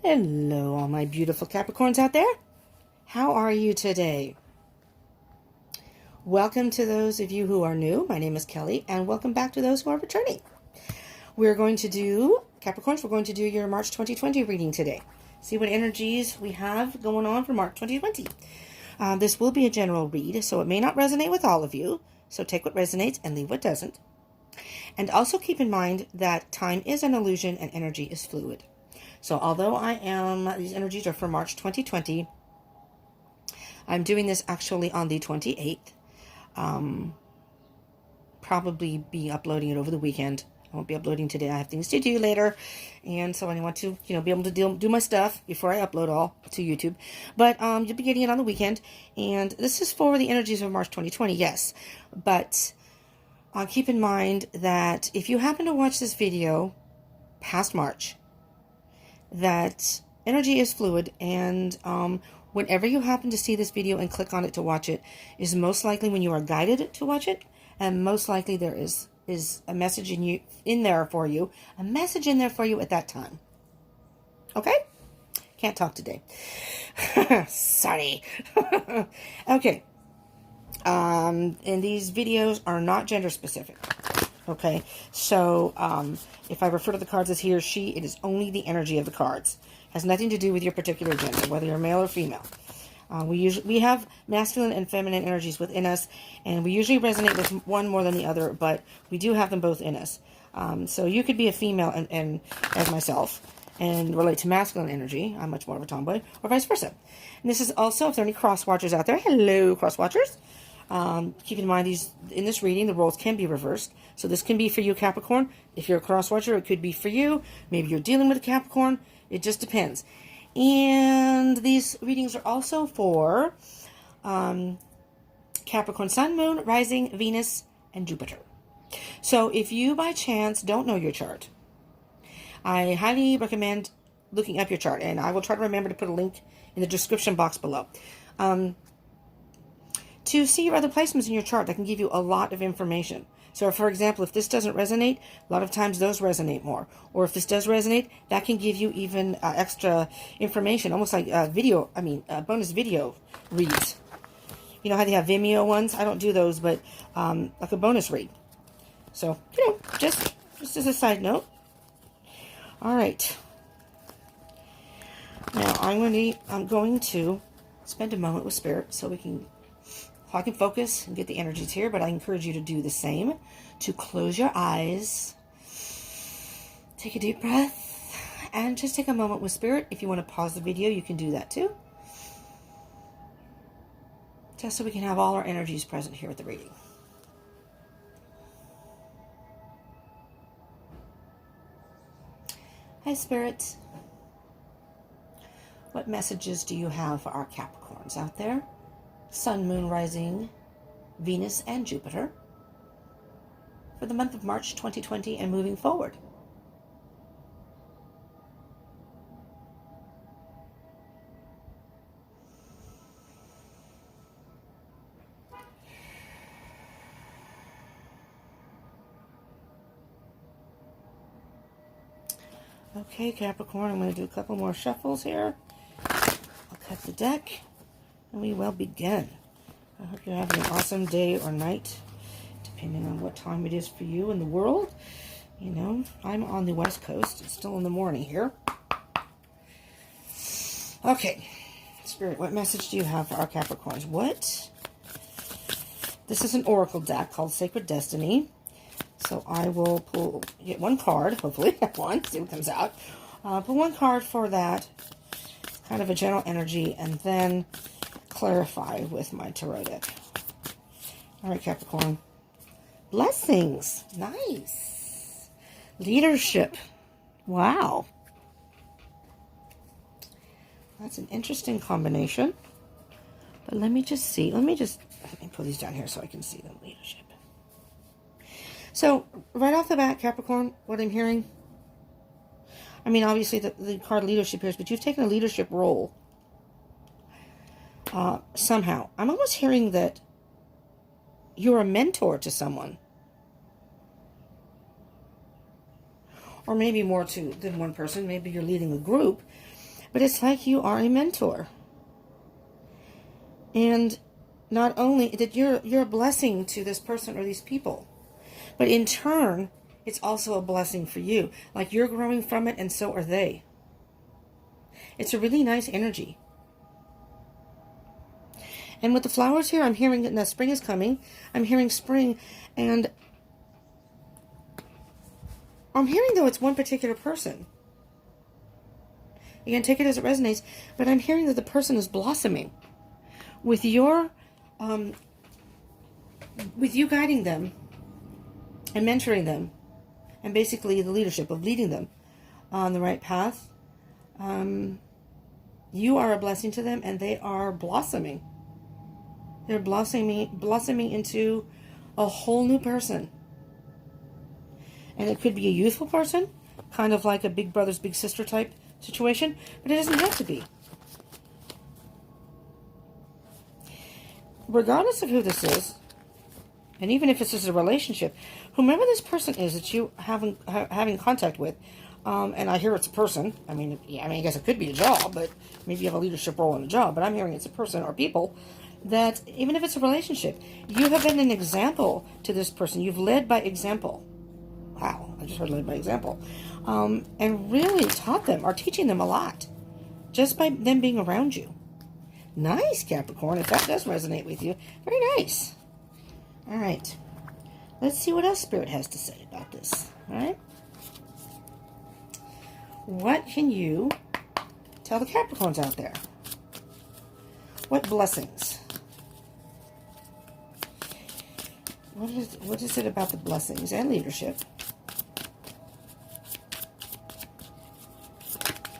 Hello, all my beautiful Capricorns out there. How are you today? Welcome to those of you who are new. My name is Kelly, and welcome back to those who are returning. We're going to do, Capricorns, we're going to do your March 2020 reading today. See what energies we have going on for March 2020. This will be a general read, so it may not resonate with all of you. So take what resonates and leave what doesn't. And also keep in mind that time is an illusion and energy is fluid. So although these energies are for March 2020, I'm doing this actually on the 28th. Probably be uploading it over the weekend. I won't be uploading today. I have things to do later. And so I want to, be able to do my stuff before I upload all to YouTube. But you'll be getting it on the weekend. And this is for the energies of March 2020, yes. But keep in mind that if you happen to watch this video past March, that energy is fluid, and whenever you happen to see this video and click on it to watch it is most likely when you are guided to watch it, and most likely there is a message in there for you at that time. Okay? Can't talk today. Sorry. Okay. And these videos are not gender specific. Okay, so if I refer to the cards as he or she, it is only the energy of the cards. It has nothing to do with your particular gender, whether you're male or female. We have masculine and feminine energies within us, and we usually resonate with one more than the other, but we do have them both in us. So you could be a female and as myself and relate to masculine energy. I'm much more of a tomboy, or vice versa. And this is also, if there are any cross watchers out there, hello, cross watchers. Keep in mind, in this reading, the roles can be reversed. So this can be for you, Capricorn. If you're a cross-watcher, it could be for you. Maybe you're dealing with a Capricorn. It just depends. And these readings are also for Capricorn Sun, Moon, Rising, Venus, and Jupiter. So if you, by chance, don't know your chart, I highly recommend looking up your chart. And I will try to remember to put a link in the description box below. To see your other placements in your chart, that can give you a lot of information. So, for example, if this doesn't resonate, a lot of times those resonate more. Or if this does resonate, that can give you even extra information, almost like bonus video reads. You know how they have Vimeo ones? I don't do those, but like a bonus read. So, just as a side note. All right. Now, I'm going to spend a moment with Spirit so I can focus and get the energies here, but I encourage you to do the same. To close your eyes, take a deep breath, and just take a moment with Spirit. If you want to pause the video, you can do that too. Just so we can have all our energies present here at the reading. Hi, Spirit. What messages do you have for our Capricorns out there? Sun, Moon, Rising, Venus, and Jupiter for the month of March 2020 and moving forward. Okay, Capricorn, I'm going to do a couple more shuffles here. I'll cut the deck. And we will begin. I hope you're having an awesome day or night, depending on what time it is for you in the world. I'm on the West Coast. It's still in the morning here. Okay. Spirit, what message do you have for our Capricorns? This is an oracle deck called Sacred Destiny. So I will get one card, hopefully. One, see what comes out. Pull one card for that. Kind of a general energy, and then clarify with my tarot deck. All right, Capricorn. Blessings. Nice. Leadership. Wow. That's an interesting combination. But let me just see. Let me pull these down here so I can see the leadership. So, right off the bat, Capricorn, what I'm hearing, obviously the card leadership here, but you've taken a leadership role. Somehow. I'm almost hearing that you're a mentor to someone. Or maybe more than one person. Maybe you're leading a group. But it's like you are a mentor. And not only that you're a blessing to this person or these people, but in turn, it's also a blessing for you. Like you're growing from it and so are they. It's a really nice energy. And with the flowers here, I'm hearing that spring is coming. I'm hearing spring, and I'm hearing, though, it's one particular person. You can take it as it resonates, but I'm hearing that the person is blossoming. With your, with you guiding them and mentoring them, and basically the leadership of leading them on the right path, you are a blessing to them, and they are blossoming. They're blossoming into a whole new person. And it could be a youthful person, kind of like a big brother's big sister type situation, but it doesn't have to be. Regardless of who this is, and even if it's just a relationship, whomever this person is that you having contact with, and I hear it's a person. I mean, I guess it could be a job, but maybe you have a leadership role in a job. But I'm hearing it's a person or people that, even if it's a relationship, you have been an example to this person. You've led by example. Wow, I just heard led by example. And really taught them, or teaching them a lot, just by them being around you. Nice, Capricorn, if that does resonate with you. Very nice. All right. Let's see what else Spirit has to say about this. All right. What can you tell the Capricorns out there? What blessings? What is it about the blessings and leadership?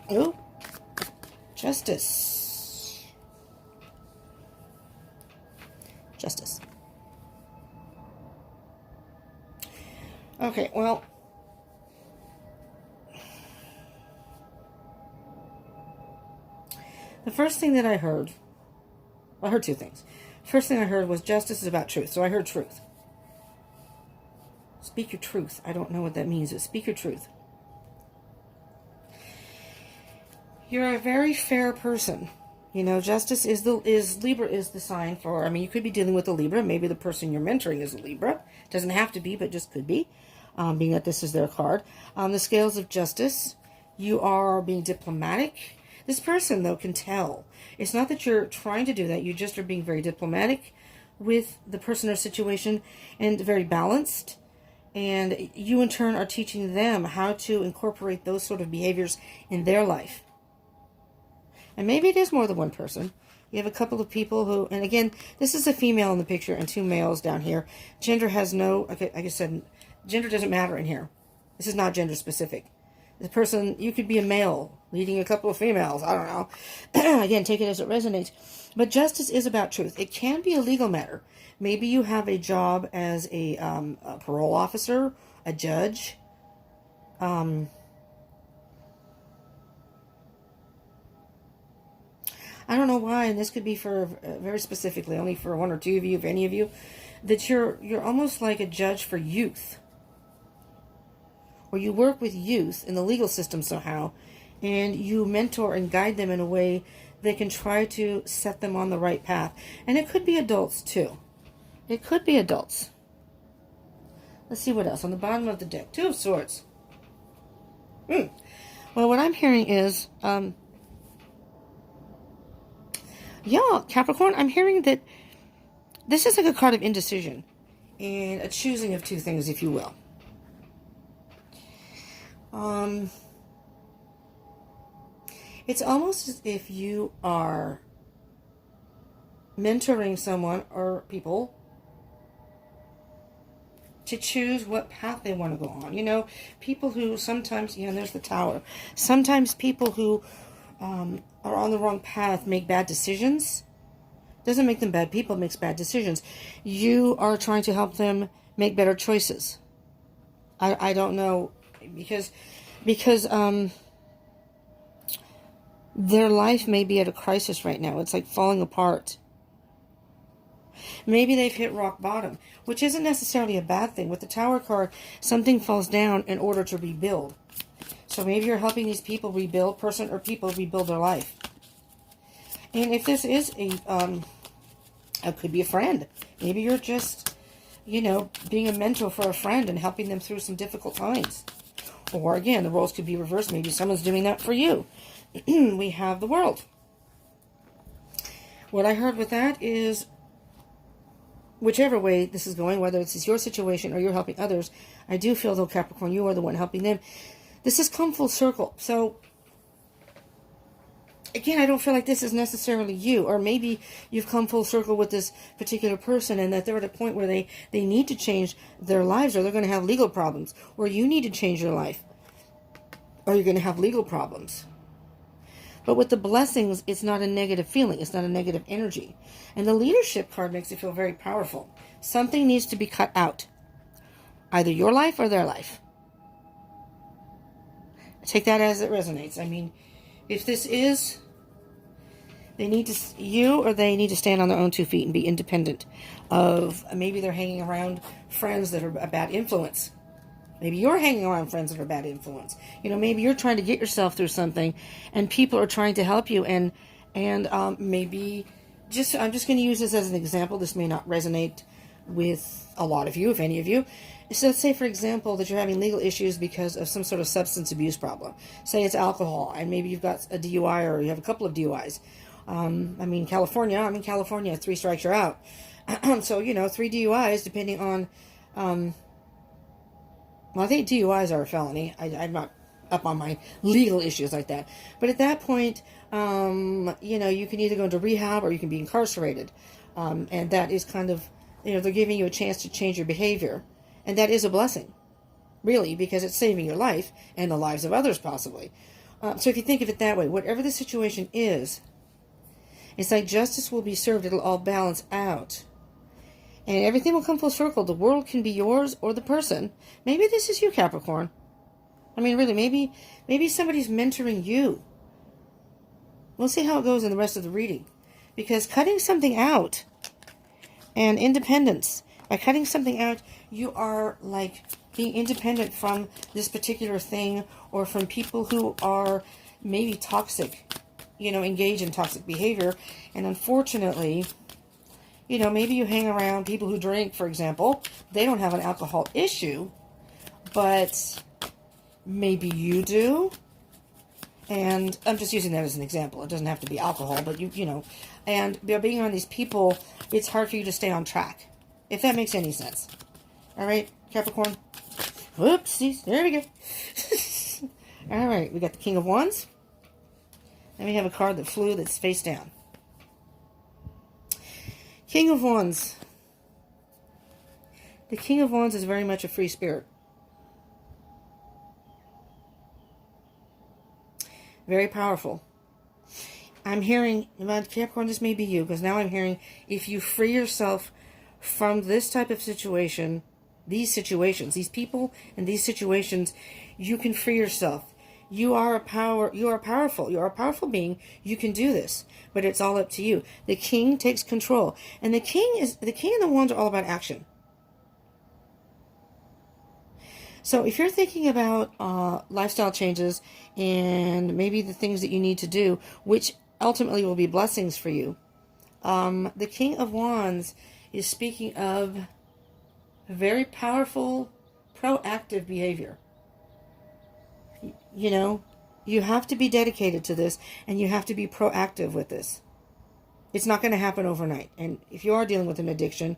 Oh, justice. Justice. Okay, well, the first thing that I heard two things. First thing I heard was justice is about truth. So I heard truth. Speak your truth. I don't know what that means, but speak your truth. You're a very fair person. You know, justice is Libra is the sign for, I mean, you could be dealing with a Libra. Maybe the person you're mentoring is a Libra. Doesn't have to be, but just could be, being that this is their card. On the scales of justice, you are being diplomatic. This person, though, can tell. It's not that you're trying to do that. You just are being very diplomatic with the person or situation and very balanced. And you, in turn, are teaching them how to incorporate those sort of behaviors in their life. And maybe it is more than one person. You have a couple of people who, and again, this is a female in the picture and two males down here. Gender has no, okay, like I said, gender doesn't matter in here. This is not gender specific. The person, you could be a male leading a couple of females. I don't know. Again, take it as it resonates. But justice is about truth. It can be a legal matter. Maybe you have a job as a parole officer, a judge. I don't know why, and this could be for very specifically, only for one or two of you, if any of you, that you're almost like a judge for youth. Or you work with youth in the legal system somehow, and you mentor and guide them in a way that can try to set them on the right path. And it could be adults, too. It could be adults. Let's see what else. On the bottom of the deck, Two of Swords. Well, what I'm hearing is, yeah, Capricorn, I'm hearing that this is like a card of indecision and a choosing of two things, if you will. It's almost as if you are mentoring someone or people to choose what path they want to go on. You know, people who sometimes, you know, there's the Tower. Sometimes people who are on the wrong path make bad decisions. Doesn't make them bad people, makes bad decisions. You are trying to help them make better choices. I don't know, because their life may be at a crisis right now. It's like falling apart. Maybe they've hit rock bottom, which isn't necessarily a bad thing. With the Tower card, something falls down in order to rebuild. So maybe you're helping these people rebuild, person or people rebuild their life. And if this is it could be a friend. Maybe you're just, being a mentor for a friend and helping them through some difficult times. Or again, the roles could be reversed. Maybe someone's doing that for you. We have the World. What I heard with that is, whichever way this is going, whether it's your situation or you're helping others, I do feel, though, Capricorn, you are the one helping them. This has come full circle. So, again, I don't feel like this is necessarily you. Or maybe you've come full circle with this particular person and that they're at a point where they need to change their lives, or they're going to have legal problems. Or you need to change your life, or you're going to have legal problems. But with the blessings, it's not a negative feeling. It's not a negative energy. And the leadership card makes it feel very powerful. Something needs to be cut out. Either your life or their life. Take that as it resonates. I mean, if this is, they need to stand on their own 2 feet and be independent of, maybe they're hanging around friends that are a bad influence. Maybe you're hanging around friends that are bad influence. Maybe you're trying to get yourself through something and people are trying to help you. And maybe I'm just going to use this as an example. This may not resonate with a lot of you, if any of you. So let's say, for example, that you're having legal issues because of some sort of substance abuse problem. Say it's alcohol, and maybe you've got a DUI or you have a couple of DUIs. California, 3 strikes, you're out. So, 3 DUIs, depending on... Well, I think DUIs are a felony. I'm not up on my legal issues like that. But at that point, you can either go into rehab or you can be incarcerated. And that is kind of, they're giving you a chance to change your behavior. And that is a blessing, really, because it's saving your life and the lives of others, possibly. So if you think of it that way, whatever the situation is, it's like justice will be served. It'll all balance out. And everything will come full circle. The world can be yours or the person. Maybe this is you, Capricorn. I mean, really, maybe somebody's mentoring you. We'll see how it goes in the rest of the reading. Because cutting something out and independence, by cutting something out, you are like being independent from this particular thing or from people who are maybe toxic, engage in toxic behavior. And unfortunately... maybe you hang around people who drink, for example. They don't have an alcohol issue, but maybe you do. And I'm just using that as an example. It doesn't have to be alcohol, but and by being around these people, it's hard for you to stay on track, if that makes any sense. All right, Capricorn. Whoopsies. There we go. All right, we got the King of Wands. And we have a card that flew that's face down. King of Wands. The King of Wands is very much a free spirit. Very powerful. I'm hearing, Capricorn, this may be you, because now I'm hearing, if you free yourself from this type of situation, these people and these situations, you can free yourself. You are powerful. You are a powerful being. You can do this, but it's all up to you. The King takes control, and the King and the Wands are all about action. So if you're thinking about lifestyle changes and maybe the things that you need to do, which ultimately will be blessings for you, the King of Wands is speaking of very powerful, proactive behavior. You have to be dedicated to this, and you have to be proactive with this. It's not going to happen overnight. And if you are dealing with an addiction,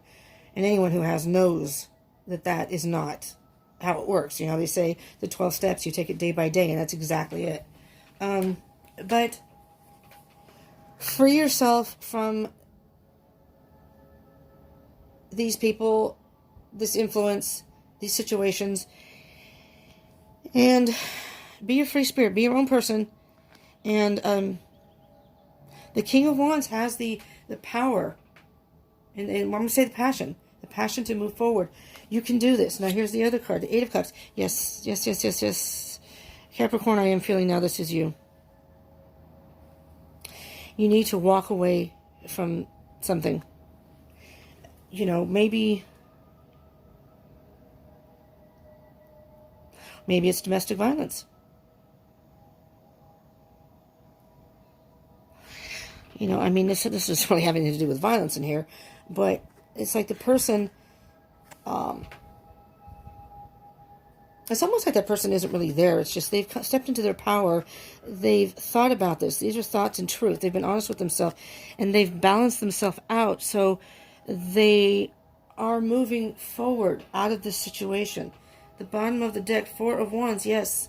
and anyone who has knows that is not how it works. They say the 12 steps, you take it day by day, and that's exactly it. But free yourself from these people, this influence, these situations, and be a free spirit. Be your own person. And the King of Wands has the power, and I'm going to say the passion to move forward. You can do this. Now here's the other card, the Eight of Cups. Yes. Capricorn, I am feeling now this is you. You need to walk away from something. Maybe it's domestic violence. You know, I mean, this is really having to do with violence in here, but it's like the person, it's almost like that person isn't really there. It's just they've stepped into their power. They've thought about this. These are thoughts and truth. They've been honest with themselves, and they've balanced themselves out. So they are moving forward out of this situation. The bottom of the deck, Four of Wands. Yes,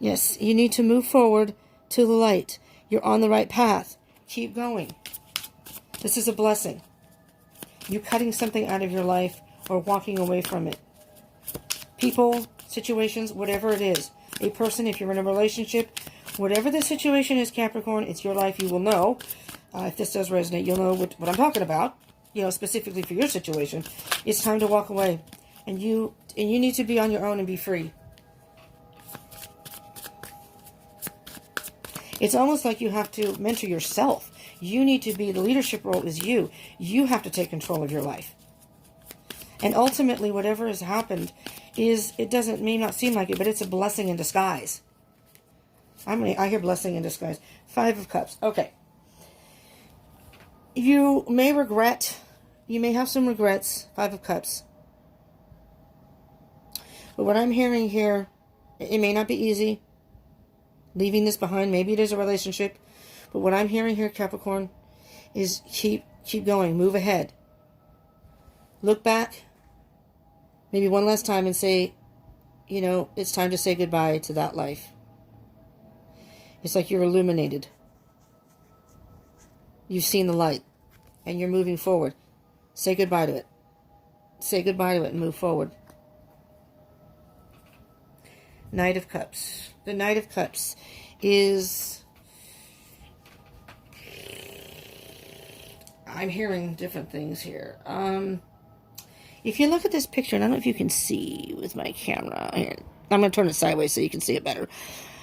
yes, you need to move forward to the light. You're on the right path. Keep going. This is a blessing. You cutting something out of your life or walking away from it. People, situations, whatever it is. A person, if you're in a relationship, whatever the situation is, Capricorn, it's your life. You will know. If this does resonate, you'll know what I'm talking about. You know, specifically for your situation. It's time to walk away. And you need to be on your own and be free. It's almost like you have to mentor yourself. You need to be, the leadership role is you. You have to take control of your life. And ultimately, whatever has happened is, may not seem like it, but it's a blessing in disguise. I hear blessing in disguise. Five of Cups. Okay. You may have some regrets. Five of Cups. But what I'm hearing here, it may not be easy. Leaving this behind, maybe it is a relationship, but what I'm hearing here, Capricorn, is keep going, move ahead. Look back, maybe one last time and say, you know, it's time to say goodbye to that life. It's like you're illuminated. You've seen the light, and you're moving forward. Say goodbye to it. Say goodbye to it and move forward. Knight of Cups. The Knight of Cups is, I'm hearing different things here. If you look at this picture, and I don't know if you can see with my camera. Here, I'm going to turn it sideways so you can see it better.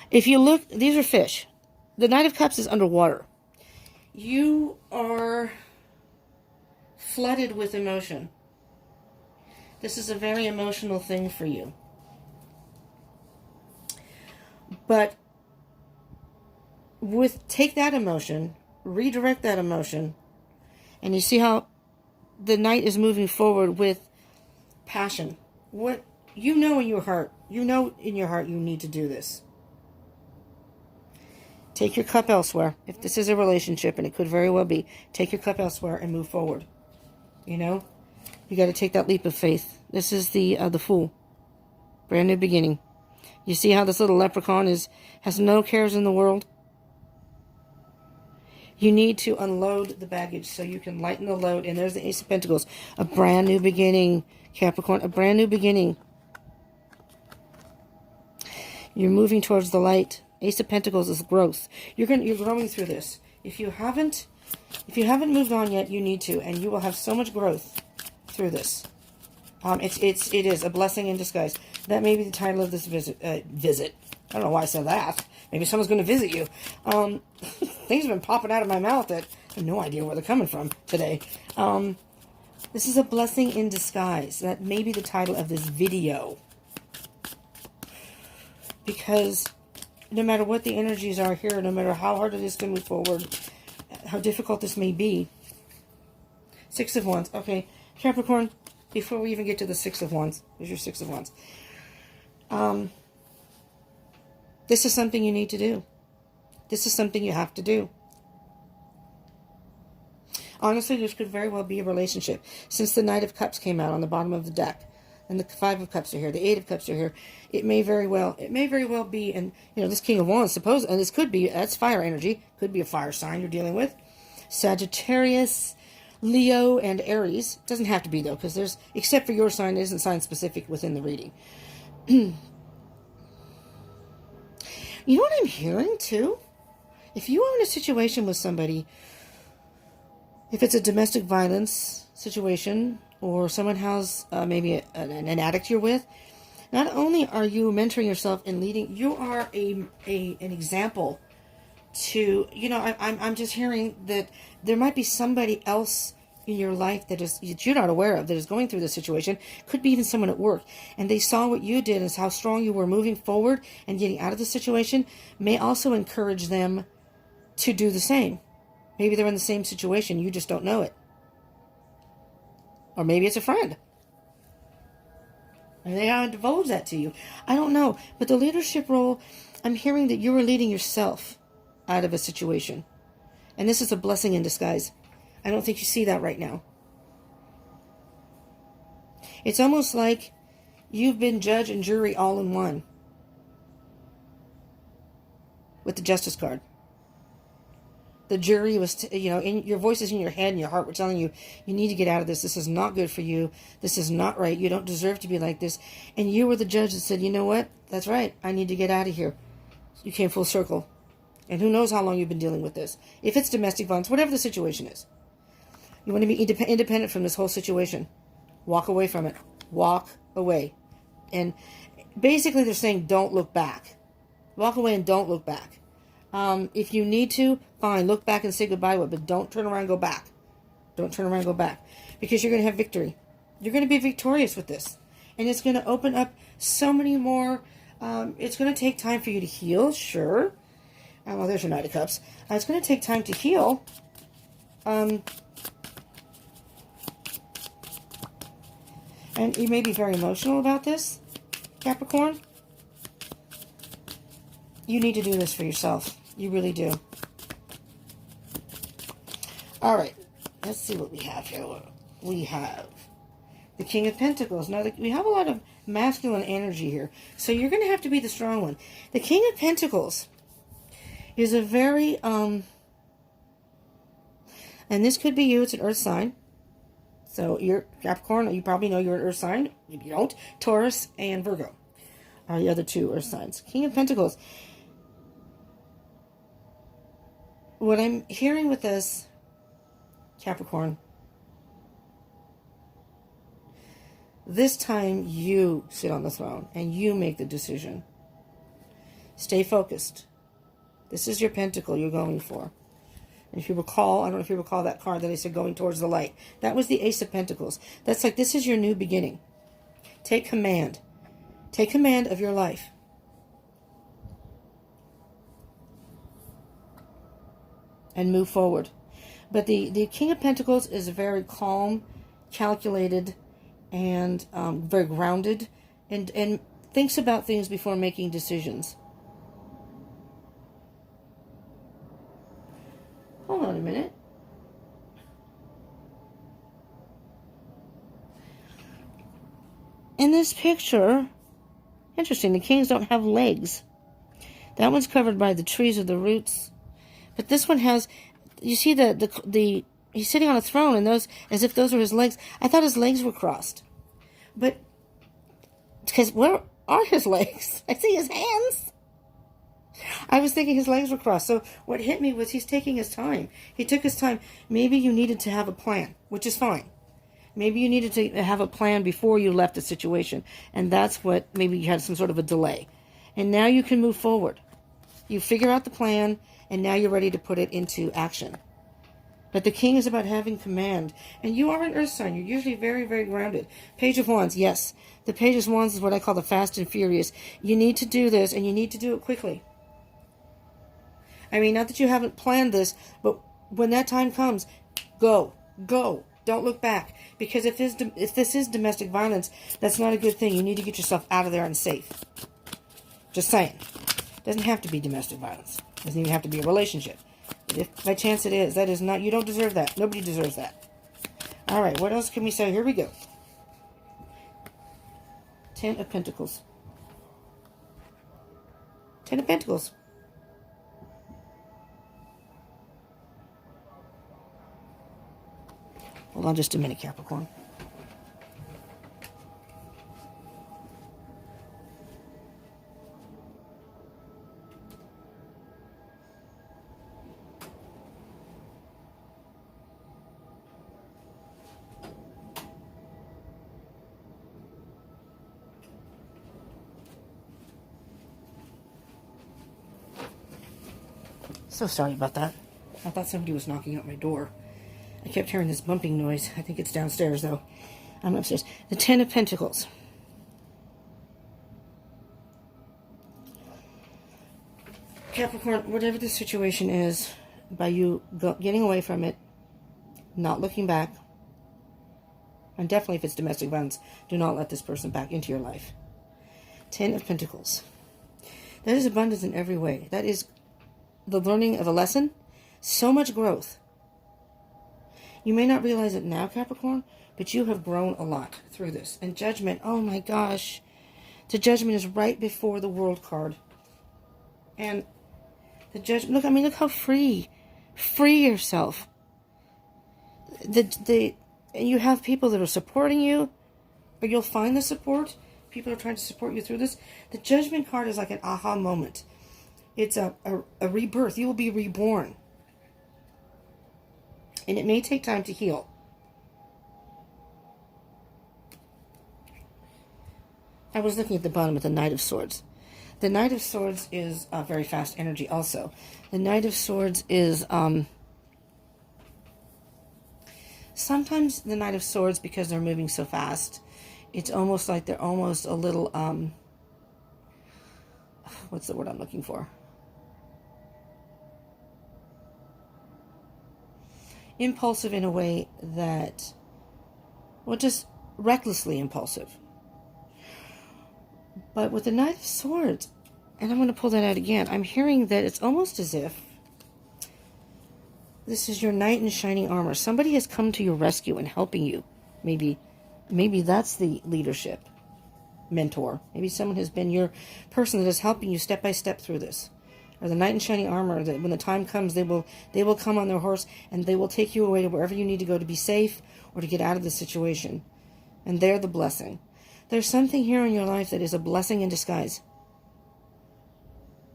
If you look, these are fish. The Knight of Cups is underwater. You are flooded with emotion. This is a very emotional thing for you. But take that emotion, redirect that emotion, and you see how the Knight is moving forward with passion. What you know in your heart, you need to do this. Take your cup elsewhere. If this is a relationship, and it could very well be, take your cup elsewhere and move forward. You know, you got to take that leap of faith. This is the Fool, brand new beginning. You see how this little leprechaun has no cares in the world? You need to unload the baggage so you can lighten the load. And there's the Ace of Pentacles. A brand new beginning, Capricorn. A brand new beginning. You're moving towards the light. Ace of Pentacles is growth. You're growing through this. If you haven't moved on yet, you need to. And you will have so much growth through this. It is a blessing in disguise. That may be the title of this visit. I don't know why I said that. Maybe someone's going to visit you. Things have been popping out of my mouth that I have no idea where they're coming from today. This is a blessing in disguise. That may be the title of this video. Because no matter what the energies are here, no matter how hard it is to move forward, how difficult this may be. Six of Wands. Okay, Capricorn, before we even get to the Six of Wands, here's your Six of Wands. This is something you need to do. This is something you have to do. Honestly, this could very well be a relationship. Since the Knight of Cups came out on the bottom of the deck, and the Five of Cups are here, the Eight of Cups are here, it may very well be, and you know, this King of Wands, and this could be, that's fire energy, could be a fire sign you're dealing with. Sagittarius, Leo, and Aries. Doesn't have to be though, because there's, except for your sign, it isn't sign specific within the reading. You know what I'm hearing too? If you are in a situation with somebody, if it's a domestic violence situation, or someone has maybe an addict you're with, not only are you mentoring yourself and leading, you are an example to, you know, I'm just hearing that there might be somebody else in your life that you're not aware of, that is going through this situation. Could be even someone at work, and they saw what you did and how strong you were moving forward and getting out of the situation. May also encourage them to do the same. Maybe they're in the same situation. You just don't know it. Or maybe it's a friend. And they haven't divulged that to you. I don't know. But the leadership role, I'm hearing that you were leading yourself out of a situation. And this is a blessing in disguise. I don't think you see that right now. It's almost like you've been judge and jury all in one. With the Justice card. The jury was, your voice is in your head and your heart were telling you, you need to get out of this. This is not good for you. This is not right. You don't deserve to be like this. And you were the judge that said, you know what? That's right. I need to get out of here. You came full circle. And who knows how long you've been dealing with this. If it's domestic violence, whatever the situation is. You want to be independent from this whole situation. Walk away from it. Walk away. And basically they're saying don't look back. Walk away and don't look back. If you need to, fine, look back and say goodbye to it, but don't turn around and go back. Don't turn around and go back. Because you're going to have victory. You're going to be victorious with this. And it's going to open up so many more. It's going to take time for you to heal, sure. Well, there's your Knight of Cups. It's going to take time to heal. And you may be very emotional about this, Capricorn. You need to do this for yourself. You really do. All right. Let's see what we have here. We have the King of Pentacles. Now, we have a lot of masculine energy here. So you're going to have to be the strong one. The King of Pentacles is a very, and this could be you. It's an earth sign. So you're Capricorn. You probably know you're an earth sign. If you don't, Taurus and Virgo are the other two earth signs. King of Pentacles. What I'm hearing with this, Capricorn, this time you sit on the throne and you make the decision. Stay focused. This is your pentacle you're going for. And if you recall, I don't know if you recall that card that I said going towards the light. That was the Ace of Pentacles. That's like, this is your new beginning. Take command. Take command of your life. And move forward. But the King of Pentacles is very calm, calculated, and very grounded, and thinks about things before making decisions. Hold on a minute. In this picture, interesting, the kings don't have legs. That one's covered by the trees or the roots. But this one has, you see the he's sitting on a throne, and those, as if those were his legs. I thought his legs were crossed. But, because where are his legs? I see his hands. I was thinking his legs were crossed. So what hit me was he's taking his time. He took his time. Maybe you needed to have a plan, which is fine. Maybe you needed to have a plan before you left the situation. And that's what, maybe you had some sort of a delay. And now you can move forward. You figure out the plan, and now you're ready to put it into action. But the king is about having command. And you are an earth sign. You're usually very, very grounded. Page of Wands, yes. The Page of Wands is what I call the fast and furious. You need to do this, and you need to do it quickly. I mean, not that you haven't planned this, but when that time comes, go. Go. Don't look back. Because if this is domestic violence, that's not a good thing. You need to get yourself out of there and safe. Just saying. Doesn't have to be domestic violence. Doesn't even have to be a relationship. But if by chance it is, that is not, you don't deserve that. Nobody deserves that. All right, what else can we say? Here we go. Ten of Pentacles. Ten of Pentacles. Hold on just a minute, Capricorn. So sorry about that. I thought somebody was knocking at my door. I kept hearing this bumping noise. I think it's downstairs, though. I'm upstairs. The Ten of Pentacles. Capricorn, whatever the situation is, by you getting away from it, not looking back. And definitely if it's domestic violence, do not let this person back into your life. 10 of Pentacles. That is abundance in every way. That is the learning of a lesson. So much growth. You may not realize it now, Capricorn, but you have grown a lot through this. And Judgment, oh my gosh. The Judgment is right before the World card. And the Judgment, look, I mean, look how free. Free yourself. You have people that are supporting you, or you'll find the support. People are trying to support you through this. The Judgment card is like an aha moment. It's a rebirth. You will be reborn. And it may take time to heal. I was looking at the bottom of the Knight of Swords. The Knight of Swords is very fast energy also. The Knight of Swords is... sometimes the Knight of Swords, because they're moving so fast, it's almost like they're almost a little... what's the word I'm looking for? Impulsive in a way that... well, just recklessly impulsive. But with the Knight of Swords, and I'm going to pull that out again, I'm hearing that it's almost as if this is your knight in shining armor. Somebody has come to your rescue and helping you. Maybe that's the leadership mentor. Maybe someone has been your person that is helping you step by step through this. Or the knight in shining armor, that when the time comes, they will come on their horse and they will take you away to wherever you need to go to be safe or to get out of the situation. And they're the blessing. There's something here in your life that is a blessing in disguise.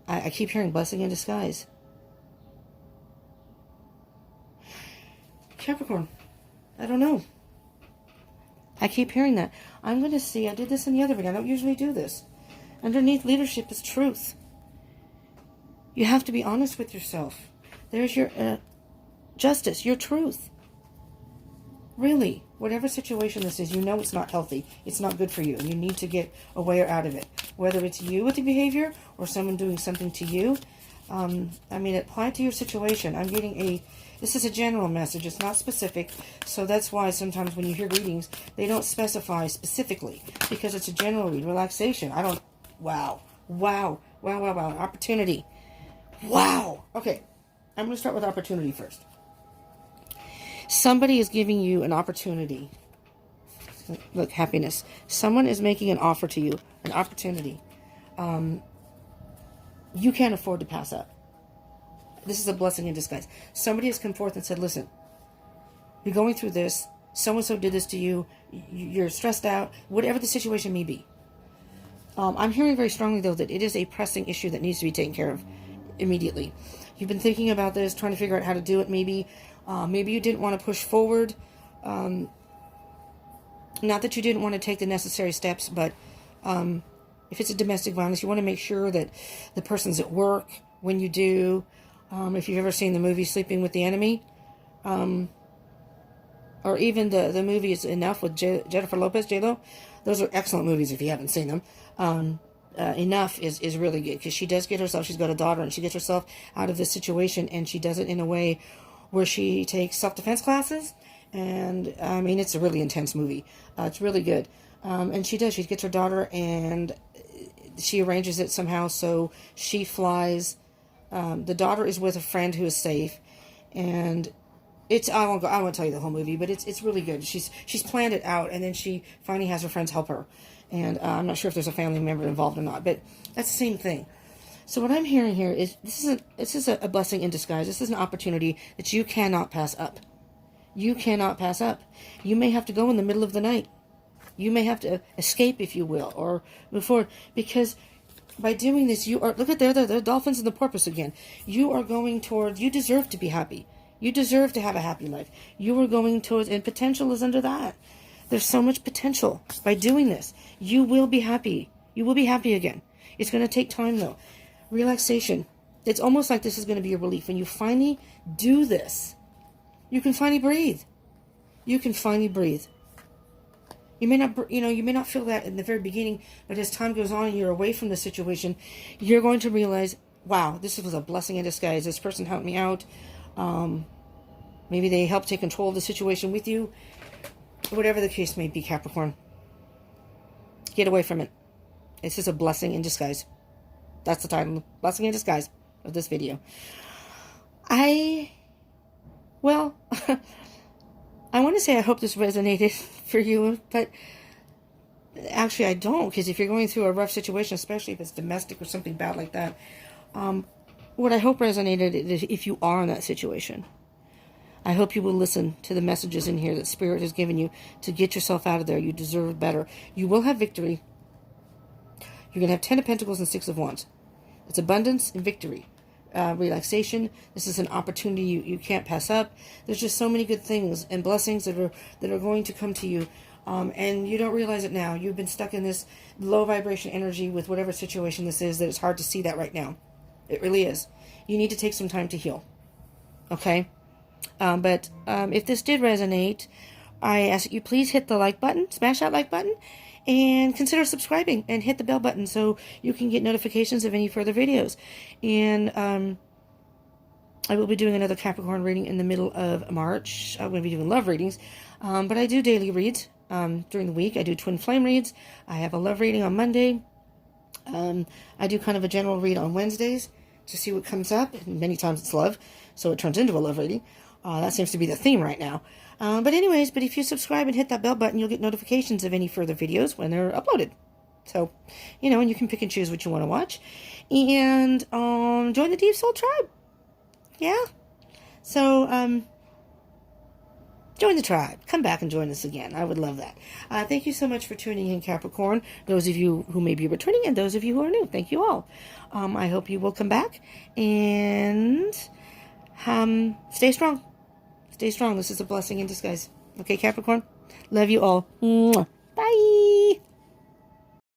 I keep hearing blessing in disguise. Capricorn, I don't know. I keep hearing that. I'm going to see, I did this in the other video. I don't usually do this. Underneath leadership is truth. You have to be honest with yourself. There's your justice, your truth. Really, whatever situation this is, you know it's not healthy. It's not good for you. And you need to get away or out of it. Whether it's you with the behavior or someone doing something to you. I mean, apply to your situation. I'm getting this is a general message. It's not specific. So that's why sometimes when you hear readings, they don't specify specifically. Because it's a general read. Relaxation. Wow. Opportunity. Wow. Okay. I'm going to start with opportunity first. Somebody is giving you an opportunity. Look, happiness. Someone is making an offer to you. An opportunity. You can't afford to pass up. This is a blessing in disguise. Somebody has come forth and said, listen, you're going through this. So-and-so did this to you. You're stressed out. Whatever the situation may be. I'm hearing very strongly, though, that it is a pressing issue that needs to be taken care of immediately. You've been thinking about this, trying to figure out how to do it, maybe. Maybe you didn't want to push forward. Not that you didn't want to take the necessary steps, but if it's a domestic violence, you want to make sure that the person's at work when you do. If you've ever seen the movie Sleeping with the Enemy, or even the movie is Enough with Jennifer Lopez, J-Lo. Those are excellent movies if you haven't seen them. Enough is really good because she does get herself, she's got a daughter, and she gets herself out of this situation, and she does it in a way where she takes self-defense classes, and I mean, it's a really intense movie. It's really good. And she gets her daughter, and she arranges it somehow so she flies. The daughter is with a friend who is safe, and I won't tell you the whole movie, but it's really good. She's planned it out, and then she finally has her friends help her. And I'm not sure if there's a family member involved or not, but that's the same thing. So what I'm hearing here is this is a blessing in disguise. This is an opportunity that you cannot pass up. You cannot pass up. You may have to go in the middle of the night. You may have to escape, if you will, or move forward. Because by doing this, you are... Look at the dolphins and the porpoise again. You are going towards... You deserve to be happy. You deserve to have a happy life. You are going towards... And potential is under that. There's so much potential by doing this. You will be happy. You will be happy again. It's going to take time, though. Relaxation. It's almost like this is going to be a relief. When you finally do this, you can finally breathe. You can finally breathe. You may not feel that in the very beginning, but as time goes on and you're away from the situation, you're going to realize, wow, this was a blessing in disguise. This person helped me out. Maybe they help take control of the situation with you. Whatever the case may be, Capricorn. Get away from it. It's just a blessing in disguise. That's the title. Blessing in disguise of this video. Well, I want to say I hope this resonated for you, but actually I don't, because if you're going through a rough situation, especially if it's domestic or something bad like that, what I hope resonated is if you are in that situation. I hope you will listen to the messages in here that Spirit has given you to get yourself out of there. You deserve better. You will have victory. You're going to have 10 of Pentacles and 6 of Wands. It's abundance and victory. Relaxation. This is an opportunity you can't pass up. There's just so many good things and blessings that are going to come to you. And you don't realize it now. You've been stuck in this low vibration energy with whatever situation this is, that it's hard to see that right now. It really is. You need to take some time to heal. Okay? But if this did resonate, I ask that you please hit the like button, smash that like button, and consider subscribing and hit the bell button so you can get notifications of any further videos. And I will be doing another Capricorn reading in the middle of March. I'm going to be doing love readings, but I do daily reads during the week. I do twin flame reads. I have a love reading on Monday. I do kind of a general read on Wednesdays to see what comes up. And many times it's love, so it turns into a love reading. That seems to be the theme right now. But if you subscribe and hit that bell button, you'll get notifications of any further videos when they're uploaded. So, and you can pick and choose what you want to watch. And join the Deep Soul Tribe. Yeah? So, join the tribe. Come back and join us again. I would love that. Thank you so much for tuning in, Capricorn. Those of you who may be returning and those of you who are new, thank you all. I hope you will come back and stay strong. Stay strong. This is a blessing in disguise. Okay, Capricorn? Love you all. Mwah. Bye.